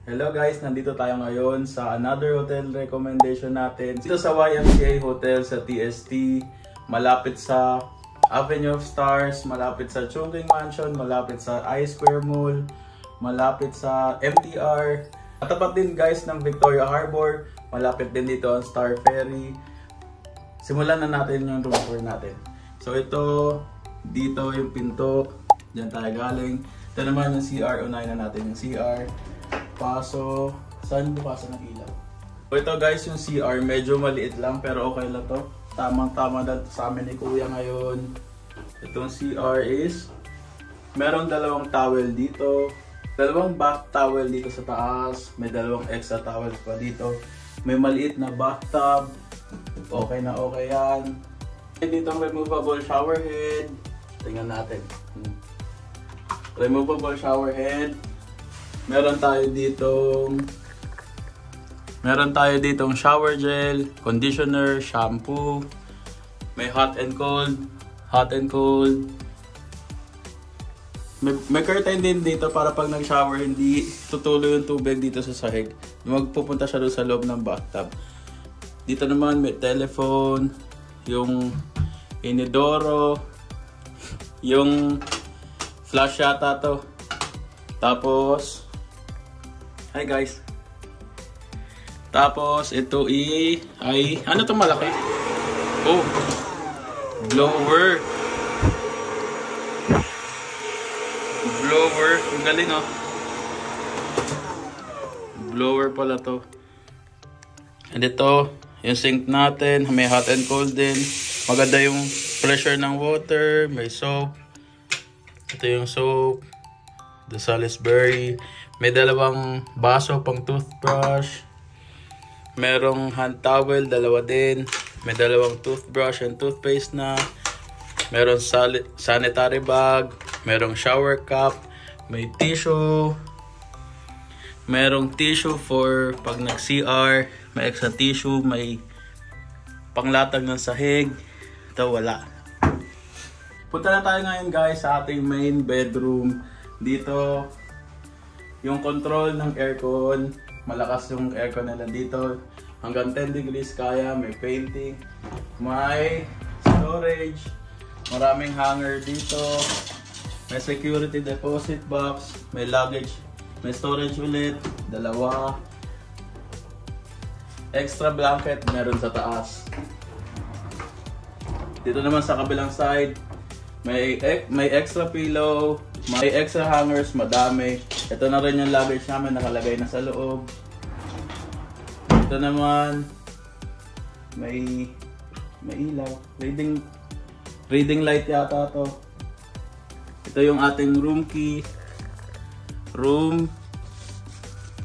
Hello guys, nandito tayo ngayon sa another hotel recommendation natin. Dito sa YMCA Hotel sa TST, malapit sa Avenue of Stars, malapit sa Chungking Mansion, malapit sa I-Square Mall, malapit sa MTR. Katapat din guys ng Victoria Harbor, malapit din dito ang Star Ferry. Simulan na natin yung room tour natin. So ito, dito yung pinto, dyan tayo galing. Ito naman yung CR, unahin na natin yung CR. Paso, saan bukasan ng ilaw? So ito guys, yung CR medyo maliit lang pero okay lang to. Tamang-tama na sa amin ni Kuya ngayon. Itong CR is, merong dalawang towel dito, dalawang bath towel dito sa taas, may dalawang extra towels pa dito. May maliit na bathtub, okay na okay yan. Dito ang removable shower head, tingnan natin. Removable shower head. Meron tayo ditong shower gel, conditioner, shampoo. May hot and cold. May curtain din dito para pag nag-shower hindi tutulo yung tubig dito sa sahig. Magpupunta siya doon sa loob ng bathtub. Dito naman may telephone, yung inodoro, yung flash yata to. Tapos hi guys. Tapos ito ay ano to malaki? Oh, blower. Ang galing oh. Blower pala to. And ito, yung sink natin, may hot and cold din. Maganda yung pressure ng water, may soap. Ito yung soap, the Salisbury. May dalawang baso pang toothbrush. Merong hand towel, dalawa din. May dalawang toothbrush and toothpaste na. Merong sanitary bag. Merong shower cap. May tissue. Merong tissue for pag nag-CR. May extra tissue. May panglatag ng sahig. Ito wala. Punta na tayo ngayon guys sa ating main bedroom. Dito, yung control ng aircon, malakas yung aircon nila dito. Hanggang 10 degrees kaya, may painting, may storage, maraming hanger dito, may security deposit box, may luggage, may storage ulit, dalawa. Extra blanket meron sa taas. Dito naman sa kabilang side, may extra pillow, may extra hangers, madami. Ito na rin yung luggage namin, nakalagay na sa loob. Ito naman, may ilaw. Reading light yata to. Ito yung ating room key. Room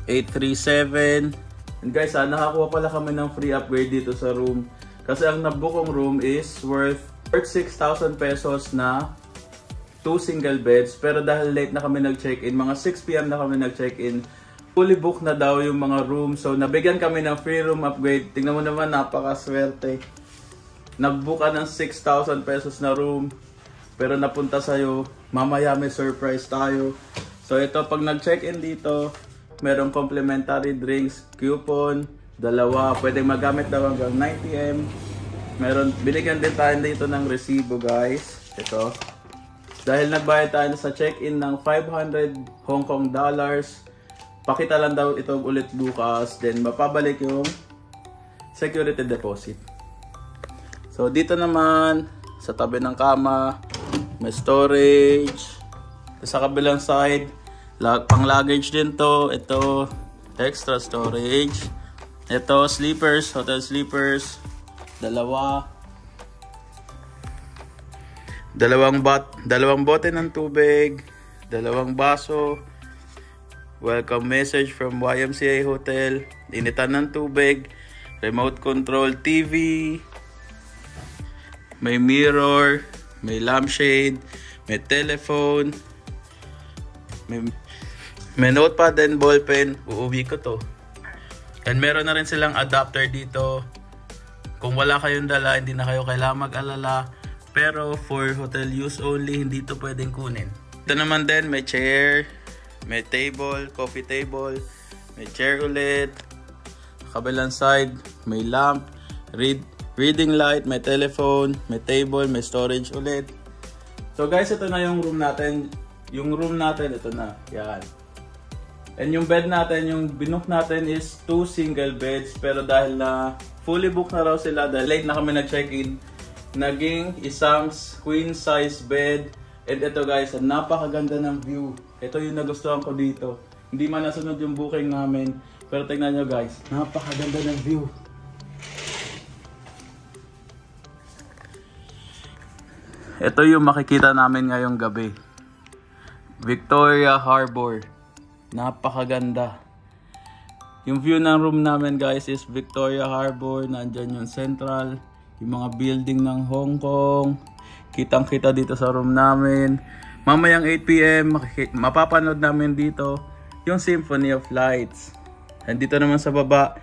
837. And guys, nakakuha pala kami ng free upgrade dito sa room. Kasi ang nabukong room is worth 6,000 pesos na 2 single beds, pero dahil late na kami nag-check-in, mga 6 PM na kami nag-check-in, fully booked na daw yung mga room. So nabigyan kami ng free room upgrade. Tingnan mo naman, napakaswerte. Nag-book ka ng 6,000 pesos na room, pero napunta sa'yo, mamaya may surprise tayo. So ito, pag nag-check-in dito, merong complimentary drinks, coupon, dalawa, pwedeng magamit daw hanggang 9 PM. Binigyan din tayo dito ng resibo guys. Ito. Dahil nagbayad tayo sa check-in ng 500 Hong Kong dollars, pakita lang daw ito ulit bukas, then mapabalik yung security deposit. So dito naman, sa tabi ng kama, may storage. Sa kabilang side, pang luggage din to. Ito, extra storage. Ito, sleepers, hotel sleepers. Dalawang bote ng tubig, dalawang baso, welcome message from YMCA Hotel, initan ng tubig, remote control TV, may mirror, may lampshade, may telephone, may notepad and ballpen. Uuwi ko to. And meron na rin silang adapter dito. Kung wala kayong dala, hindi na kayo kailangan mag-alala. Pero for hotel use only, hindi ito pwedeng kunin. Ito naman din, may chair, may table, coffee table, May chair ulit. Kabilang side, may lamp, reading light, may telephone, may table, may storage ulit. So guys, ito na yung room natin. Yung room natin, ito na. Yan. And yung bed natin, yung binook natin is 2 single beds. Pero dahil na fully booked na raw sila, dahil late na kami nag-check-in, naging isang queen size bed. And ito guys, napakaganda ng view. Ito yung nagustuhan ko dito. Hindi man nasunod yung booking namin. Pero tingnan nyo guys, napakaganda ng view. Ito yung makikita namin ngayong gabi. Victoria Harbor. Napakaganda. Yung view ng room namin guys is Victoria Harbor. Nandyan yung Central. Yung mga building ng Hong Kong. Kitang kita dito sa room namin. Mamayang 8 PM, mapapanood namin dito yung Symphony of Lights. And dito naman sa baba,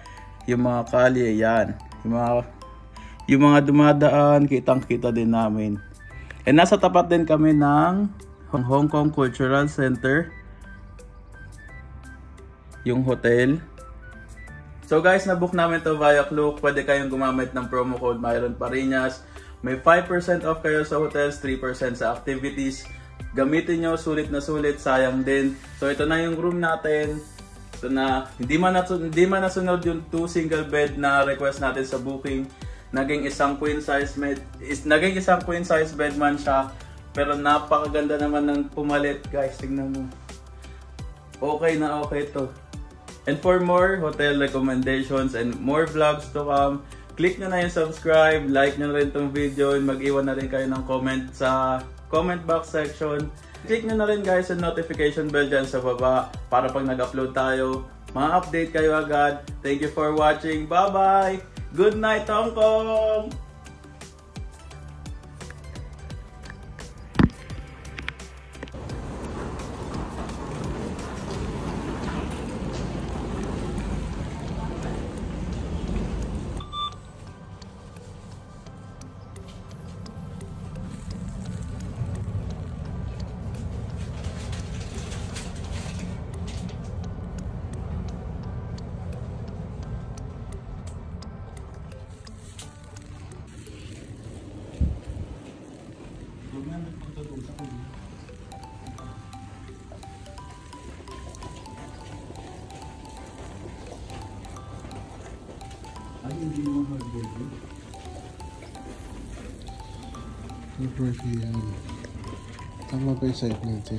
yung mga kalye, yan. Yung mga dumadaan, kitang-kita din namin. And nasa tapat din kami ng Hong Kong Cultural Center. Yung hotel. So guys, nabook namin to via Klook. Pwede kayong gumamit ng promo code Myron Parinas. May 5% off kayo sa hotels, 3% sa activities. Gamitin nyo, sulit na sulit, sayang din. So ito na yung room natin. So na hindi man nasunod yung 2 single bed na request natin sa booking. Naging isang queen size bed man siya. Pero napakaganda naman ng pumalit, guys. Tingnan mo. Okay na okay to. And for more hotel recommendations and more vlogs to come, click nyo na yung subscribe, like nyo na rin tong video, and mag-iwan na rin kayo ng comment sa comment box section. Click nyo na rin guys yung notification bell dyan sa baba para pag nag-upload tayo, ma-update kayo agad. Thank you for watching. Bye-bye! Good night, Hong Kong! Ay, hindi mo mag-baby. Super yan. Tama ba yung site natin?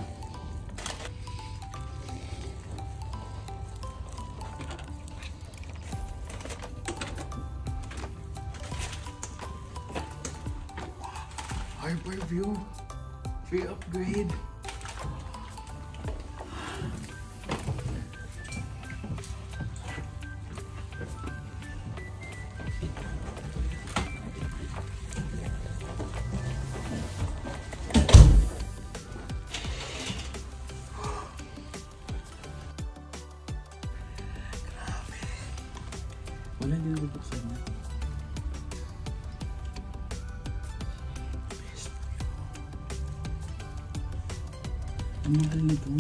Harbor view. Free upgrade. Wala, hindi nabubuksan niya. Ang mahal nito.